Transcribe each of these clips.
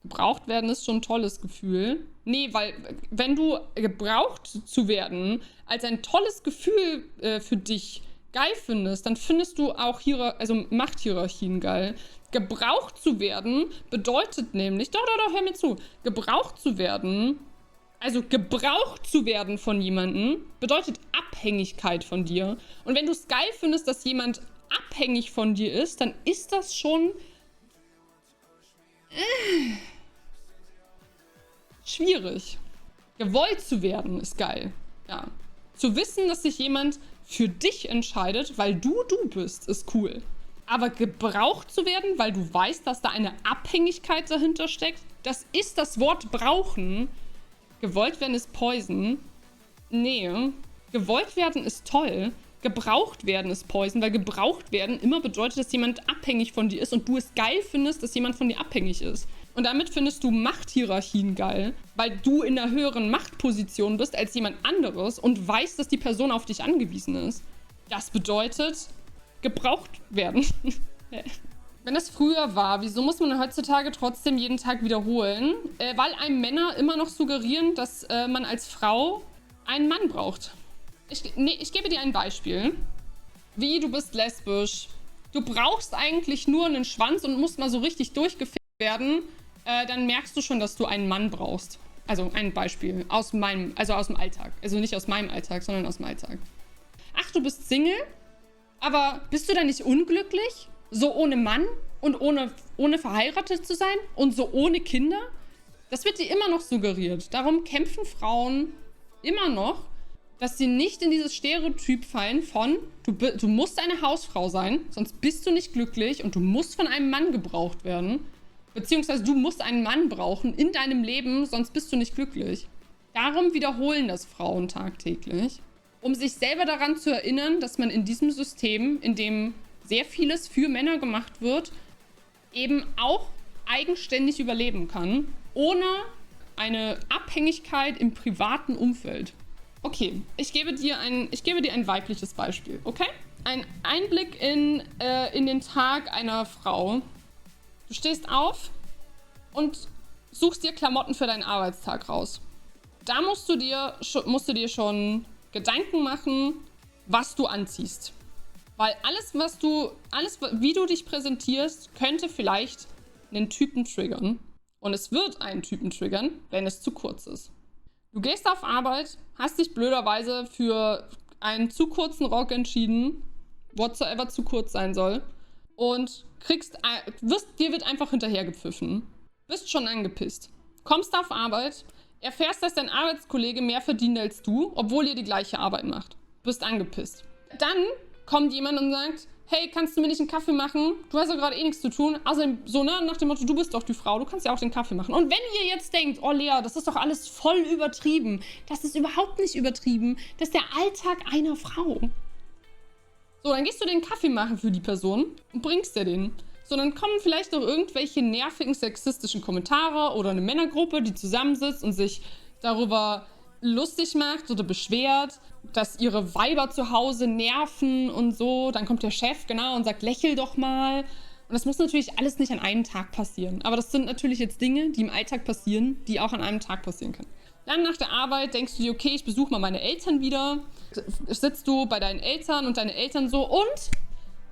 Gebraucht werden ist schon ein tolles Gefühl. Nee, weil wenn du gebraucht zu werden als ein tolles Gefühl für dich geil findest, dann findest du auch Machthierarchien geil. Gebraucht zu werden bedeutet nämlich, doch, hör mir zu, gebraucht zu werden von jemandem bedeutet Abhängigkeit von dir. Und wenn du es geil findest, dass jemand abhängig von dir ist, dann ist das schon schwierig. Gewollt zu werden ist geil. Ja. Zu wissen, dass sich jemand für dich entscheidet, weil du bist, ist cool. Aber gebraucht zu werden, weil du weißt, dass da eine Abhängigkeit dahinter steckt, das ist das Wort brauchen. Gewollt werden ist Poison. Nee. Gewollt werden ist toll. Gebraucht werden ist Poison, weil gebraucht werden immer bedeutet, dass jemand abhängig von dir ist und du es geil findest, dass jemand von dir abhängig ist. Und damit findest du Machthierarchien geil, weil du in einer höheren Machtposition bist als jemand anderes und weißt, dass die Person auf dich angewiesen ist. Das bedeutet, gebraucht werden. Wenn das früher war, wieso muss man heutzutage trotzdem jeden Tag wiederholen? Weil einem Männer immer noch suggerieren, dass man als Frau einen Mann braucht. Ich gebe dir ein Beispiel. Wie, du bist lesbisch. Du brauchst eigentlich nur einen Schwanz und musst mal so richtig durchgefickt werden. Dann merkst du schon, dass du einen Mann brauchst. Also ein Beispiel aus dem Alltag. Also nicht aus meinem Alltag, sondern aus dem Alltag. Ach, du bist Single? Aber bist du da nicht unglücklich? So ohne Mann und ohne verheiratet zu sein? Und so ohne Kinder? Das wird dir immer noch suggeriert. Darum kämpfen Frauen immer noch, dass sie nicht in dieses Stereotyp fallen von, du musst eine Hausfrau sein, sonst bist du nicht glücklich und du musst von einem Mann gebraucht werden. Beziehungsweise du musst einen Mann brauchen in deinem Leben, sonst bist du nicht glücklich. Darum wiederholen das Frauen tagtäglich, um sich selber daran zu erinnern, dass man in diesem System, in dem sehr vieles für Männer gemacht wird, eben auch eigenständig überleben kann, ohne eine Abhängigkeit im privaten Umfeld. Okay, ich gebe dir ein weibliches Beispiel, okay? Ein Einblick in den Tag einer Frau. Du stehst auf und suchst dir Klamotten für deinen Arbeitstag raus. Da musst du dir schon Gedanken machen, was du anziehst. Weil wie du dich präsentierst, könnte vielleicht einen Typen triggern. Und es wird einen Typen triggern, wenn es zu kurz ist. Du gehst auf Arbeit, hast dich blöderweise für einen zu kurzen Rock entschieden, whatsoever zu kurz sein soll, und dir wird einfach hinterhergepfiffen. Bist schon angepisst. Kommst auf Arbeit, erfährst, dass dein Arbeitskollege mehr verdient als du, obwohl ihr die gleiche Arbeit macht. Bist angepisst. Dann kommt jemand und sagt, hey, kannst du mir nicht einen Kaffee machen? Du hast ja gerade eh nichts zu tun. Außerdem so, ne, nach dem Motto, du bist doch die Frau, du kannst ja auch den Kaffee machen. Und wenn ihr jetzt denkt, oh Lea, das ist doch alles voll übertrieben. Das ist überhaupt nicht übertrieben. Das ist der Alltag einer Frau. So, dann gehst du den Kaffee machen für die Person und bringst dir den. So, dann kommen vielleicht noch irgendwelche nervigen sexistischen Kommentare oder eine Männergruppe, die zusammensitzt und sich darüber lustig macht oder beschwert, dass ihre Weiber zu Hause nerven und so. Dann kommt der Chef, genau, und sagt, lächel doch mal. Und das muss natürlich alles nicht an einem Tag passieren. Aber das sind natürlich jetzt Dinge, die im Alltag passieren, die auch an einem Tag passieren können. Dann nach der Arbeit denkst du dir, okay, ich besuche mal meine Eltern wieder. Sitzt du bei deinen Eltern und deine Eltern so, und?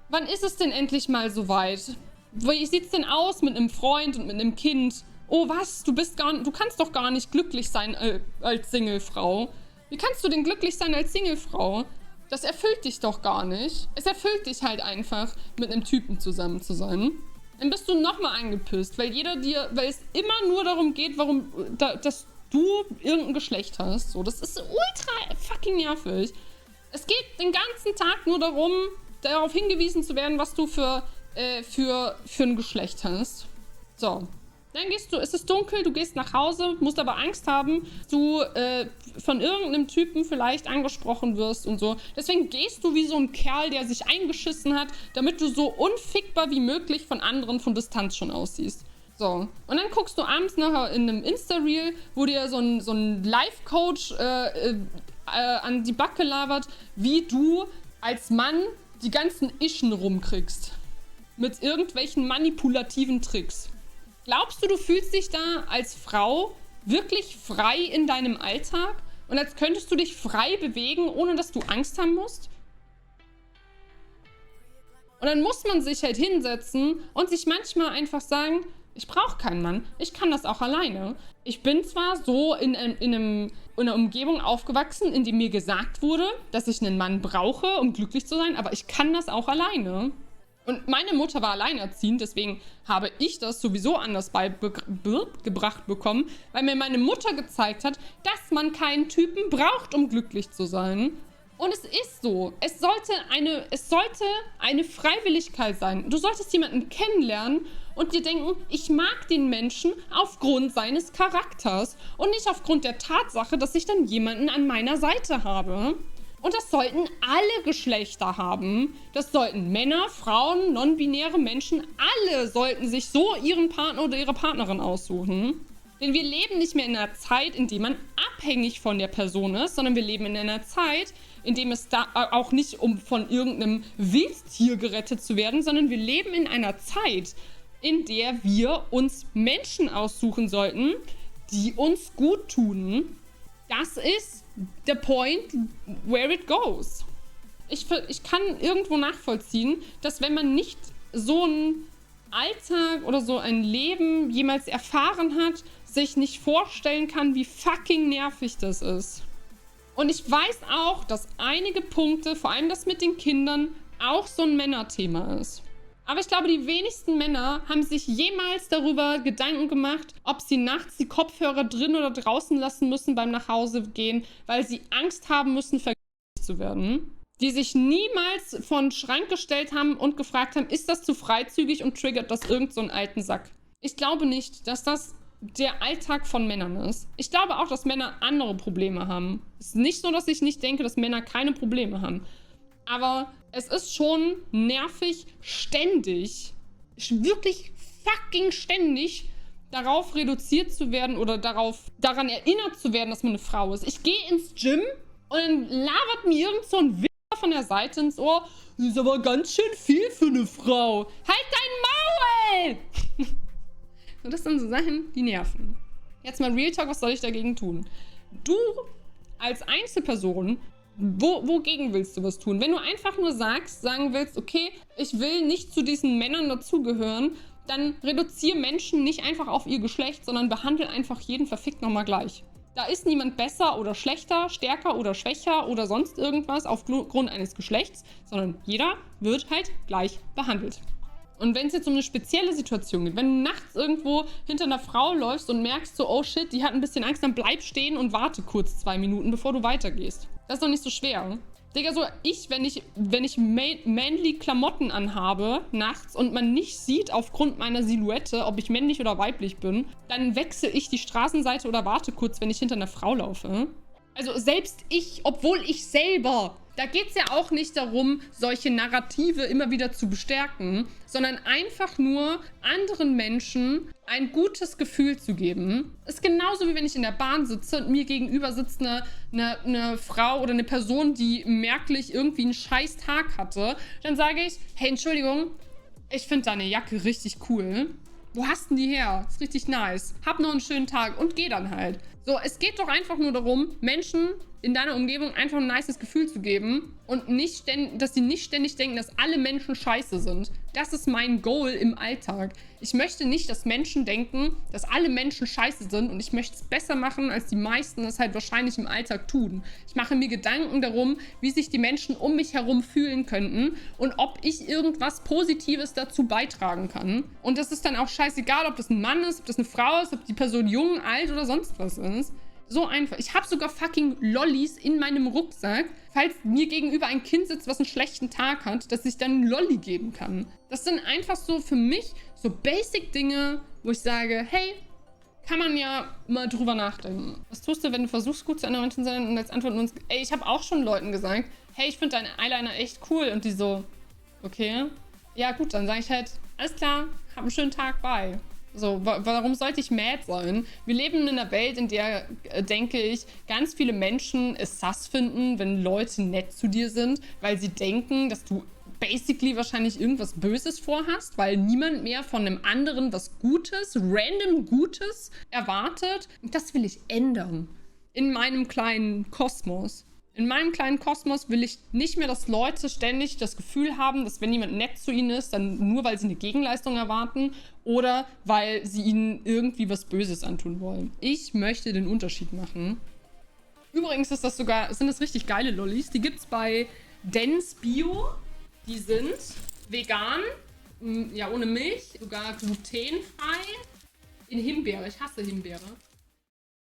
Wann ist es denn endlich mal soweit? Wie sieht's denn aus mit einem Freund und mit einem Kind? Oh, was? Du kannst doch gar nicht glücklich sein als Singlefrau. Wie kannst du denn glücklich sein als Singlefrau? Das erfüllt dich doch gar nicht. Es erfüllt dich halt einfach, mit einem Typen zusammen zu sein. Dann bist du nochmal angepisst, weil es immer nur darum geht, dass du irgendein Geschlecht hast. So, das ist ultra fucking nervig. Es geht den ganzen Tag nur darum, darauf hingewiesen zu werden, was du für ein Geschlecht hast. So. Dann es ist dunkel, du gehst nach Hause, musst aber Angst haben, dass du von irgendeinem Typen vielleicht angesprochen wirst und so. Deswegen gehst du wie so ein Kerl, der sich eingeschissen hat, damit du so unfickbar wie möglich von anderen von Distanz schon aussiehst. So. Und dann guckst du abends nachher in einem Insta-Reel, wo dir so ein Life-Coach an die Backe labert, wie du als Mann die ganzen Ischen rumkriegst. Mit irgendwelchen manipulativen Tricks. Glaubst du, du fühlst dich da als Frau wirklich frei in deinem Alltag? Und als könntest du dich frei bewegen, ohne dass du Angst haben musst? Und dann muss man sich halt hinsetzen und sich manchmal einfach sagen, ich brauche keinen Mann, ich kann das auch alleine. Ich bin zwar so in einer Umgebung aufgewachsen, in der mir gesagt wurde, dass ich einen Mann brauche, um glücklich zu sein, aber ich kann das auch alleine. Und meine Mutter war alleinerziehend, deswegen habe ich das sowieso anders beigebracht bekommen, weil mir meine Mutter gezeigt hat, dass man keinen Typen braucht, um glücklich zu sein. Und es ist so. Es sollte eine Freiwilligkeit sein. Du solltest jemanden kennenlernen und dir denken, ich mag den Menschen aufgrund seines Charakters und nicht aufgrund der Tatsache, dass ich dann jemanden an meiner Seite habe. Und das sollten alle Geschlechter haben. Das sollten Männer, Frauen, non-binäre Menschen, alle sollten sich so ihren Partner oder ihre Partnerin aussuchen. Denn wir leben nicht mehr in einer Zeit, in der man abhängig von der Person ist, sondern wir leben in einer Zeit, in dem es da auch nicht um von irgendeinem Wildtier gerettet zu werden, sondern wir leben in einer Zeit, in der wir uns Menschen aussuchen sollten, die uns gut tun. Das ist the point where it goes. Ich kann irgendwo nachvollziehen, dass wenn man nicht so einen Alltag oder so ein Leben jemals erfahren hat, sich nicht vorstellen kann, wie fucking nervig das ist. Und ich weiß auch, dass einige Punkte, vor allem das mit den Kindern, auch so ein Männerthema ist. Aber ich glaube, die wenigsten Männer haben sich jemals darüber Gedanken gemacht, ob sie nachts die Kopfhörer drin oder draußen lassen müssen beim Nachhausegehen, weil sie Angst haben müssen, vergewaltigt zu werden. Die sich niemals vor den Schrank gestellt haben und gefragt haben, ist das zu freizügig und triggert das irgend so einen alten Sack? Ich glaube nicht, dass das der Alltag von Männern ist. Ich glaube auch, dass Männer andere Probleme haben. Es ist nicht so, dass ich nicht denke, dass Männer keine Probleme haben. Aber es ist schon nervig, ständig, wirklich fucking ständig darauf reduziert zu werden oder daran erinnert zu werden, dass man eine Frau ist. Ich gehe ins Gym und dann labert mir irgend so ein Wichser von der Seite ins Ohr. Das ist aber ganz schön viel für eine Frau. Halt dein Maul! Und das sind so Sachen, die nerven. Jetzt mal Real Talk, was soll ich dagegen tun? Du als Einzelperson, wogegen willst du was tun? Wenn du einfach nur sagen willst, okay, ich will nicht zu diesen Männern dazugehören, dann reduziere Menschen nicht einfach auf ihr Geschlecht, sondern behandle einfach jeden verfickt nochmal gleich. Da ist niemand besser oder schlechter, stärker oder schwächer oder sonst irgendwas aufgrund eines Geschlechts, sondern jeder wird halt gleich behandelt. Und wenn es jetzt um eine spezielle Situation geht, wenn du nachts irgendwo hinter einer Frau läufst und merkst so, oh shit, die hat ein bisschen Angst, dann bleib stehen und warte kurz 2 Minuten, bevor du weitergehst. Das ist doch nicht so schwer. Digga, so wenn ich manly Klamotten anhabe nachts und man nicht sieht aufgrund meiner Silhouette, ob ich männlich oder weiblich bin, dann wechsle ich die Straßenseite oder warte kurz, wenn ich hinter einer Frau laufe. Also selbst ich, obwohl ich selber, da geht es ja auch nicht darum, solche Narrative immer wieder zu bestärken, sondern einfach nur anderen Menschen ein gutes Gefühl zu geben. Ist genauso wie wenn ich in der Bahn sitze und mir gegenüber sitzt eine Frau oder eine Person, die merklich irgendwie einen scheiß Tag hatte. Dann sage ich, hey, Entschuldigung, ich finde deine Jacke richtig cool. Wo hast denn die her? Ist richtig nice. Hab noch einen schönen Tag und geh dann halt. So, es geht doch einfach nur darum, Menschen in deiner Umgebung einfach ein nices Gefühl zu geben und dass sie nicht ständig denken, dass alle Menschen scheiße sind. Das ist mein Goal im Alltag. Ich möchte nicht, dass Menschen denken, dass alle Menschen scheiße sind und ich möchte es besser machen, als die meisten es halt wahrscheinlich im Alltag tun. Ich mache mir Gedanken darum, wie sich die Menschen um mich herum fühlen könnten und ob ich irgendwas Positives dazu beitragen kann. Und das ist dann auch scheißegal, ob das ein Mann ist, ob das eine Frau ist, ob die Person jung, alt oder sonst was ist. So einfach. Ich habe sogar fucking Lollis in meinem Rucksack, falls mir gegenüber ein Kind sitzt, was einen schlechten Tag hat, dass ich dann einen Lolli geben kann. Das sind einfach so für mich so Basic-Dinge, wo ich sage, hey, kann man ja mal drüber nachdenken. Was tust du, wenn du versuchst, gut zu anderen Menschen zu sein und als Antwort uns... Ey, ich habe auch schon Leuten gesagt, hey, ich finde deine Eyeliner echt cool. Und die so, okay. Ja gut, dann sage ich halt, alles klar, hab einen schönen Tag, bye. So, warum sollte ich mad sein? Wir leben in einer Welt, in der, denke ich, ganz viele Menschen es sass finden, wenn Leute nett zu dir sind, weil sie denken, dass du basically wahrscheinlich irgendwas Böses vorhast, weil niemand mehr von einem anderen was Gutes, random Gutes erwartet. Und das will ich ändern. In meinem kleinen Kosmos. In meinem kleinen Kosmos will ich nicht mehr, dass Leute ständig das Gefühl haben, dass wenn jemand nett zu ihnen ist, dann nur, weil sie eine Gegenleistung erwarten oder weil sie ihnen irgendwie was Böses antun wollen. Ich möchte den Unterschied machen. Übrigens sind das richtig geile Lollis. Die gibt's bei Dens Bio. Die sind vegan, ja ohne Milch, sogar glutenfrei. In Himbeere. Ich hasse Himbeere.